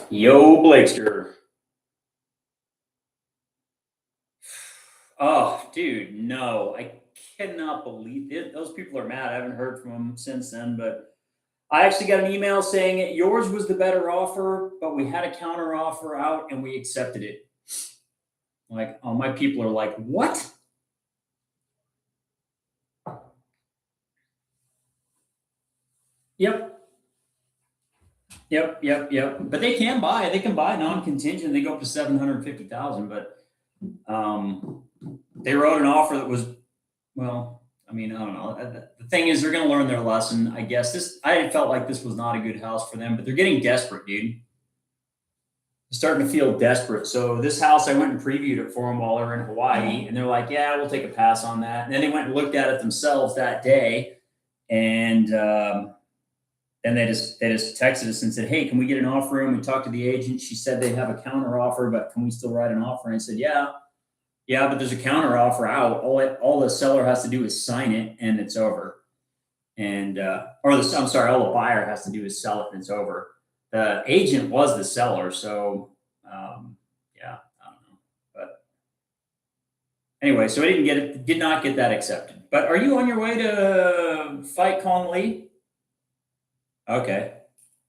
Yo, Blakester. Oh, dude, no. I cannot believe it. Those people are mad. I haven't heard from them since then, but I actually got an email saying yours was the better offer, but we had a counter offer out and we accepted it. Like, oh, my people are like, what? Yep. Yep. But they can buy. They can buy non-contingent. They go up to 750,000. But they wrote an offer that was, well, I mean, I don't know. The thing is, they're going to learn their lesson. I guess I felt like this was not a good house for them, but they're getting desperate, dude. Starting to feel desperate. So this house, I went and previewed it for them while they were in Hawaii, and they're like, "Yeah, we'll take a pass on that." And then they went and looked at it themselves that day, and then they just texted us and said, "Hey, can we get an offer in?" We talked to the agent. She said they have a counter offer, but can we still write an offer? And I said, "Yeah, yeah, but there's a counter offer out. All the seller has to do is sign it, and it's over." And I'm sorry, all the buyer has to do is sell it, and it's over. The agent was the seller, so yeah, I don't know. But anyway, so I did not get that accepted. But are you on your way to fight Kong Lee? Okay,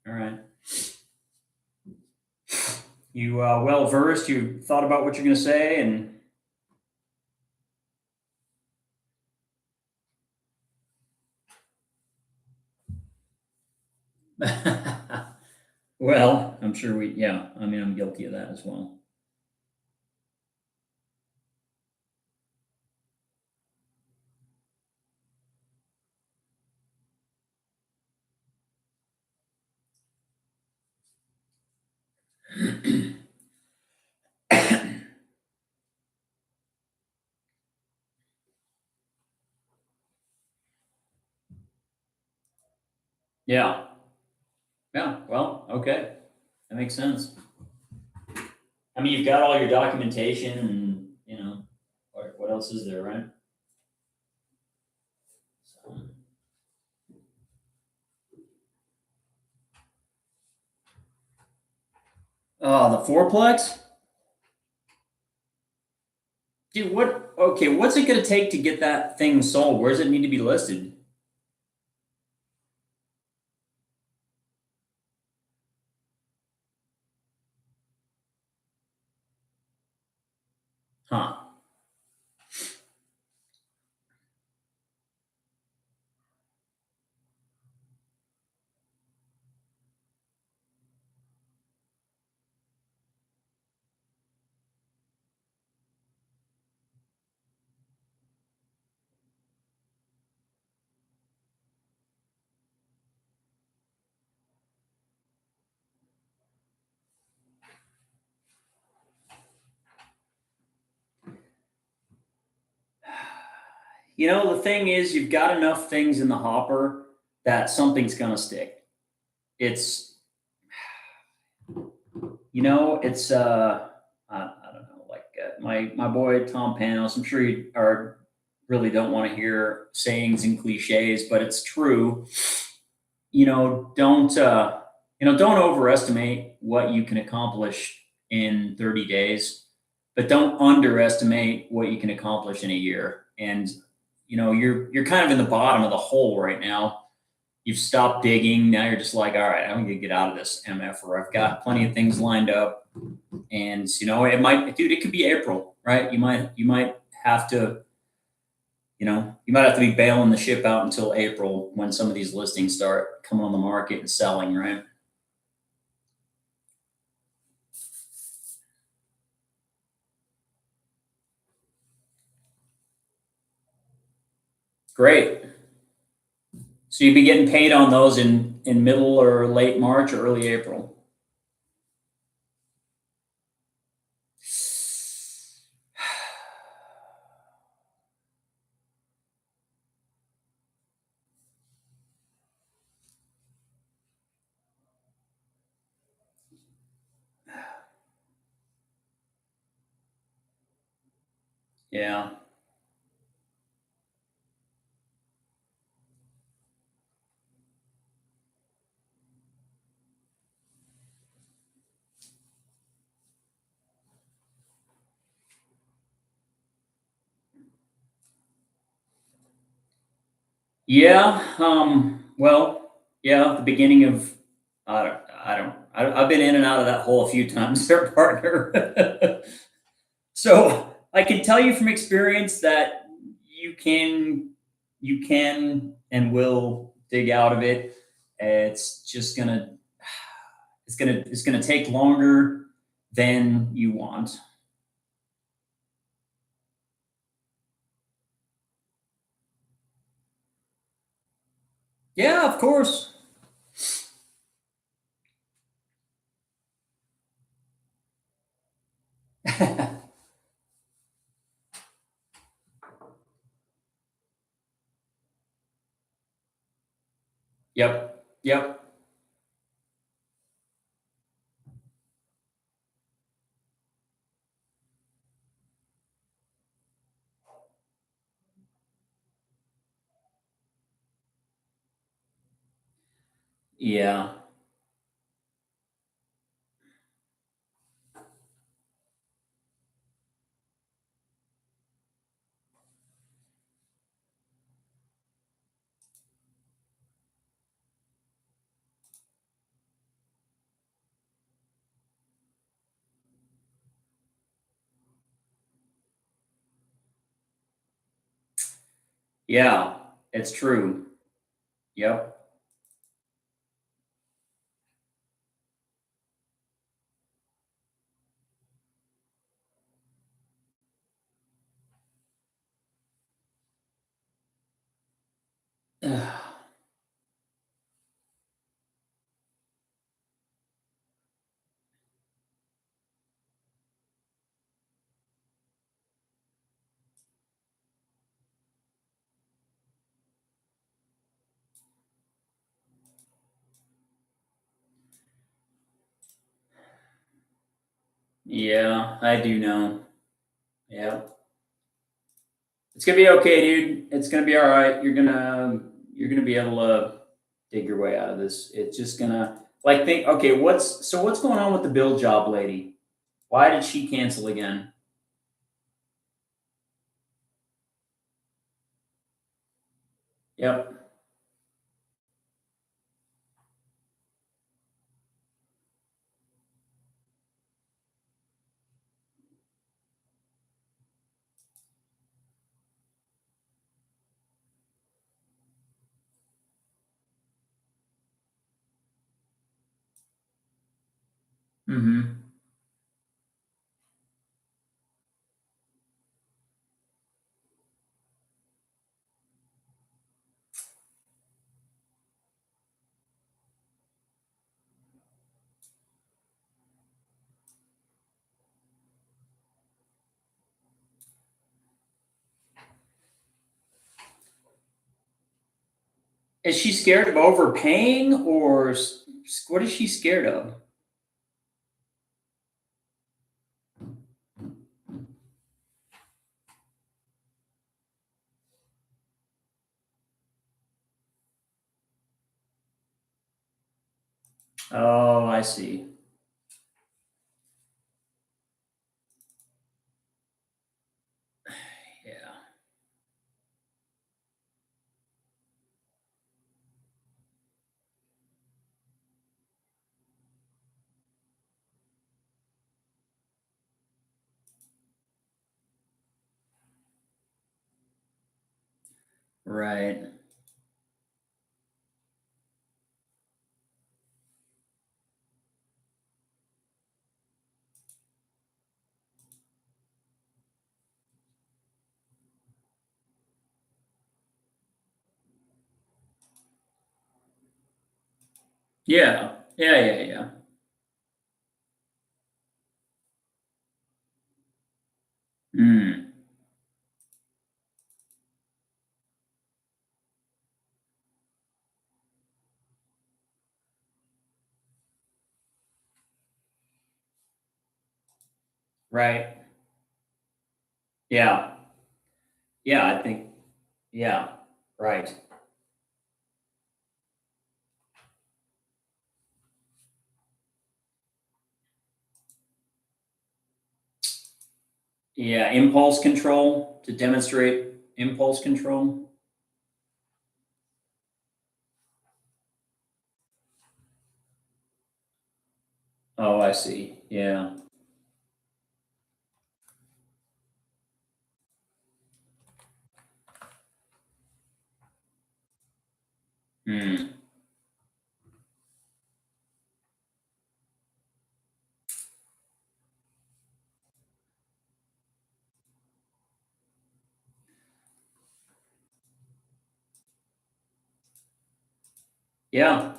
all right. You well versed. You thought about what you're going to say, and well, I'm sure we. Yeah, I mean, I'm guilty of that as well. Yeah, yeah. Well, okay, that makes sense. I mean, you've got all your documentation, and what else is there, right? So, oh, the fourplex, dude. What? Okay, what's it going to take to get that thing sold? Where does it need to be listed? Huh? The thing is, you've got enough things in the hopper that something's going to stick. It's, it's I don't know, like my boy Tom Panos. I'm sure you are really don't want to hear sayings and cliches, but it's true. Don't overestimate what you can accomplish in 30 days, but don't underestimate what you can accomplish in a year. And you're kind of in the bottom of the hole right now. You've stopped digging. Now you're just like, all right, I'm gonna get out of this MF, or I've got plenty of things lined up. And it might, dude, it could be April, right? You might have to, You might have to be bailing the ship out until April when some of these listings start coming on the market and selling, right? Great. So you'd be getting paid on those in middle or late March or early April. Yeah. Yeah. Well, yeah, the beginning of I've been in and out of that hole a few times there, partner. So I can tell you from experience that you can you can and will dig out of it. It's just gonna take longer than you want. Yeah, of course. Yep. Yep. Yeah. Yeah. It's true. Yep. Yeah, I do know. Yeah. It's gonna be okay, dude. It's gonna be all right. You're gonna be able to dig your way out of this. It's just gonna like think. Okay, what's going on with the bill job lady? Why did she cancel again? Yep. Mm-hmm. Is she scared of overpaying, or what is she scared of? Oh, I see. Yeah. Right. Yeah. Yeah. Yeah. Yeah. Mm. Right. Yeah. Yeah. I think. Yeah. Right. Yeah. Impulse control to demonstrate impulse control. Oh, I see. Yeah. Mm. Yeah.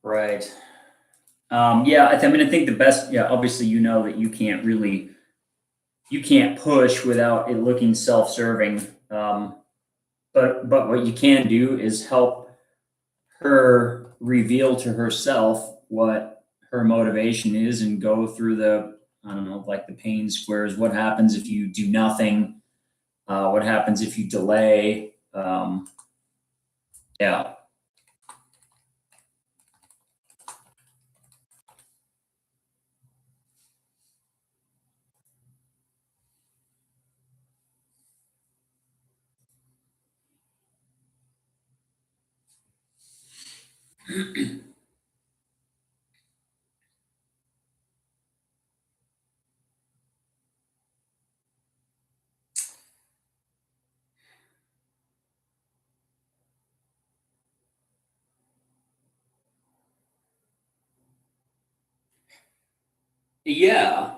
Right. Yeah. I mean, I think the best. Yeah. Obviously, you know that you can't push without it looking self-serving. But what you can do is help her reveal to herself what her motivation is and go through the, I don't know, like the pain squares. What happens if you do nothing? What happens if you delay? Yeah. Yeah.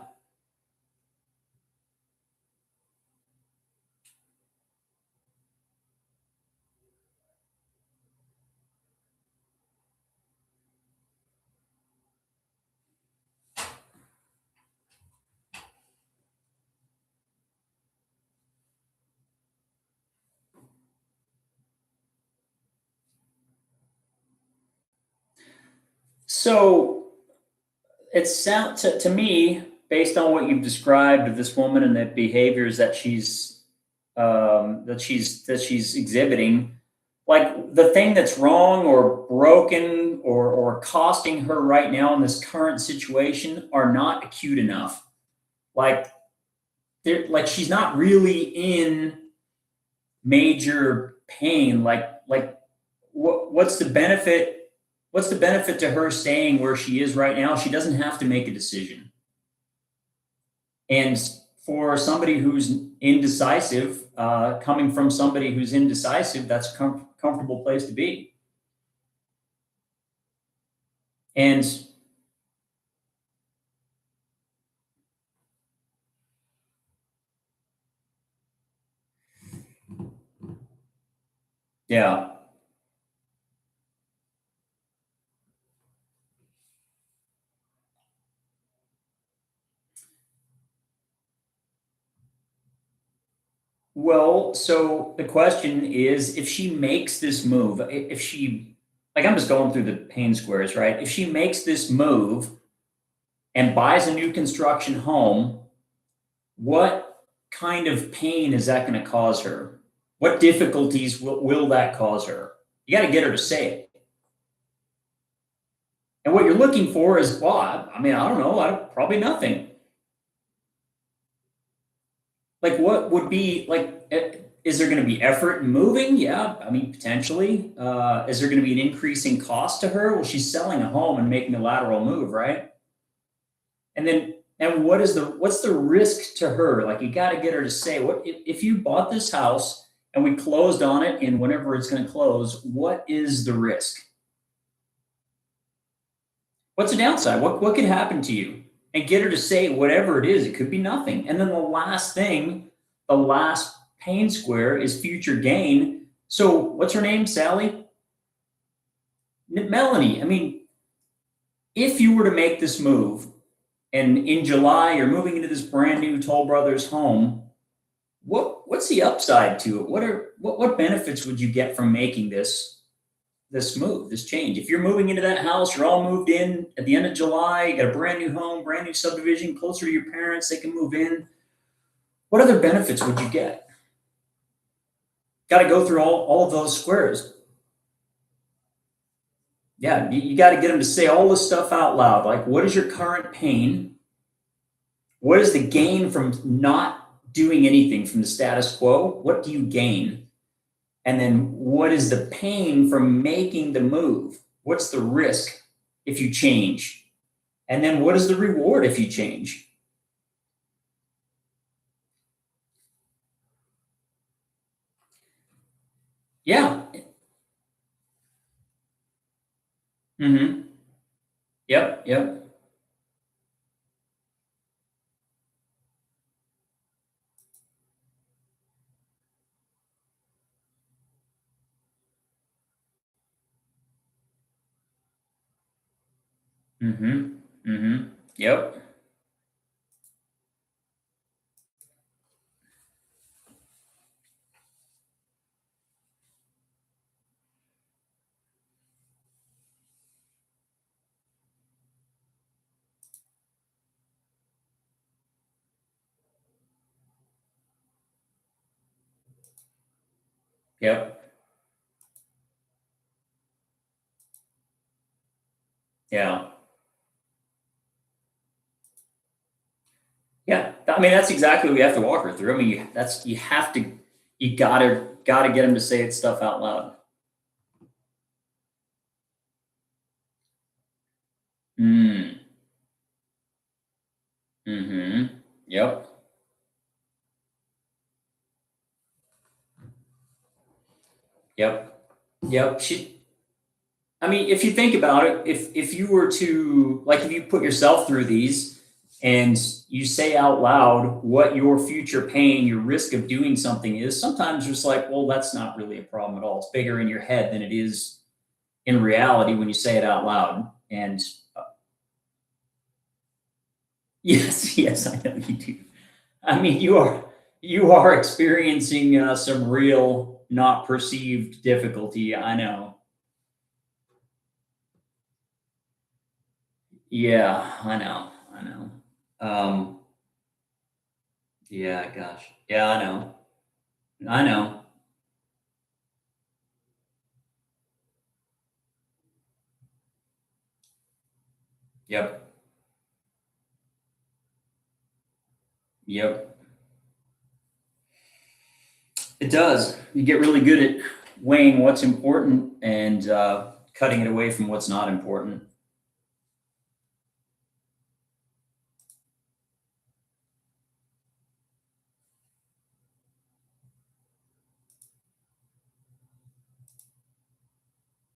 So it sounds to me, based on what you've described of this woman and the behaviors that she's exhibiting, like the thing that's wrong or broken or costing her right now in this current situation are not acute enough. Like like she's not really in major pain. Like what's the benefit? What's the benefit to her staying where she is right now? She doesn't have to make a decision. And for somebody who's indecisive, coming from somebody who's indecisive, that's a comfortable place to be. And yeah, well, so the question is if she makes this move, if she, like, I'm just going through the pain squares, right? If she makes this move and buys a new construction home, what kind of pain is that going to cause her? What difficulties will that cause her? You got to get her to say it. And what you're looking for is, well, I mean, I don't know, probably nothing. Like, what would be like? is there going to be effort in moving? Yeah, I mean, potentially. Is there going to be an increasing cost to her? Well, she's selling a home and making a lateral move, right? And then, and what's the risk to her? Like, you got to get her to say, what if you bought this house and we closed on it and whenever it's going to close, what is the risk? What's the downside? What could happen to you? And get her to say whatever it is. It could be nothing. And then the last thing, the last pain square is future gain. So what's her name? Sally? Melanie. I mean, if you were to make this move and in July you're moving into this brand new Toll Brothers home, what's the upside to it? What benefits would you get from making this move, this change? If you're moving into that house, you're all moved in at the end of July, you got a brand new home, brand new subdivision, closer to your parents, they can move in. What other benefits would you get? Got to go through all of those squares. Yeah, you got to get them to say all this stuff out loud. Like, what is your current pain? What is the gain from not doing anything from the status quo? What do you gain? And then what is the pain from making the move? What's the risk if you change? And then what is the reward if you change? Yeah. Mm-hmm. Yep. Yep. Mm-hmm. Mm-hmm. Yep. Yep. Yeah. Yeah. I mean, that's exactly what we have to walk her through. I mean, you have to, you gotta get them to say it stuff out loud. Mm. Mm-hmm. Yep. Yep. Yep. I mean, if you think about it, if you were to like, if you put yourself through these and you say out loud what your future pain, your risk of doing something is, sometimes it's like, well, that's not really a problem at all. It's bigger in your head than it is in reality when you say it out loud. And yes, yes, I know you do. I mean, you are experiencing some real not perceived difficulty. I know. Yeah, I know. I know. Um, yeah, gosh. Yeah, I know. I know. Yep. Yep. It does. You get really good at weighing what's important and cutting it away from what's not important.